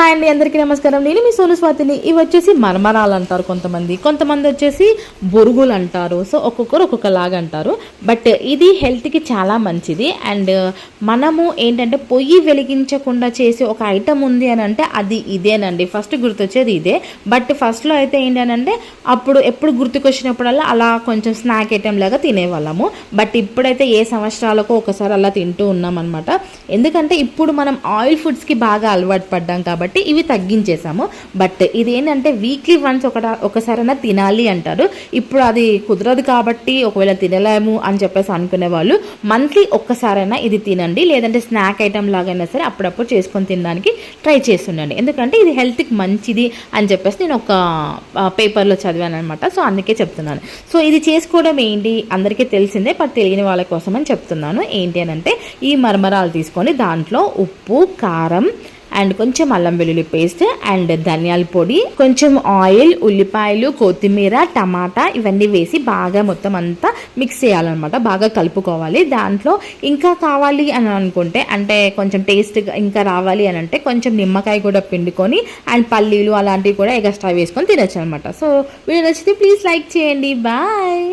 Hi అండి, అందరికీ నమస్కారం. నేను మీ సోను స్వాతిని. ఇవి వచ్చేసి మరమరాలు అంటారు కొంతమంది వచ్చేసి బొరుగులు అంటారు. సో ఒక్కొక్కరు ఒక్కొక్కలాగా అంటారు. బట్ ఇది హెల్త్కి చాలా మంచిది. అండ్ మనము ఏంటంటే పొయ్యి వెలిగించకుండా చేసే ఒక ఐటమ్ ఉంది అని అంటే అది ఇదేనండి. ఫస్ట్ గుర్తొచ్చేది ఇదే. బట్ ఫస్ట్లో అయితే ఏంటంటే అప్పుడు ఎప్పుడు గుర్తుకొచ్చినప్పుడల్లా అలా కొంచెం స్నాక్ ఐటెం లాగా తినేవాళ్ళము. బట్ ఇప్పుడైతే ఏ సంవత్సరాలకు ఒకసారి అలా తింటూ ఉన్నాం అనమాట. ఎందుకంటే ఇప్పుడు మనం ఆయిల్ ఫుడ్స్కి బాగా అలవాటు పడ్డాం కాబట్టి ఇవి తగ్గించేసాము. బట్ ఇది ఏంటంటే వీక్లీ వన్స్ ఒకసారైనా తినాలి అంటారు. ఇప్పుడు అది కుదరదు కాబట్టి ఒకవేళ తినలేము అని చెప్పేసి అనుకునే వాళ్ళు మంత్లీ ఒక్కసారైనా ఇది తినండి. లేదంటే స్నాక్ ఐటమ్ లాగైనా సరే అప్పుడప్పుడు చేసుకొని తినడానికి ట్రై చేస్తుండండి. ఎందుకంటే ఇది హెల్త్కి మంచిది అని చెప్పేసి నేను ఒక పేపర్లో చదివాను అనమాట. సో అందుకే చెప్తున్నాను. సో ఇది చేసుకోవడం ఏంటి అందరికీ తెలిసిందే, బట్ తెలియని వాళ్ళ కోసం అని చెప్తున్నాను. ఏంటి అని అంటే ఈ మరమరాలు తీసుకొని దాంట్లో ఉప్పు, కారం అండ్ కొంచెం అల్లం వెల్లుల్లి పేస్ట్ అండ్ ధనియాల పొడి, కొంచెం ఆయిల్, ఉల్లిపాయలు, కొత్తిమీర, టమాటా ఇవన్నీ వేసి బాగా మొత్తం అంతా మిక్స్ చేయాలన్నమాట. బాగా కలుపుకోవాలి. దాంట్లో ఇంకా కావాలి అని అనుకుంటే, అంటే కొంచెం టేస్ట్ ఇంకా రావాలి అని అంటే కొంచెం నిమ్మకాయ కూడా పిండుకొని అండ్ పల్లీలు అలాంటివి కూడా ఎక్స్ట్రా వేసుకొని తినచ్చు అనమాట. సో వీడియో నచ్చితే ప్లీజ్ లైక్ చేయండి. బాయ్.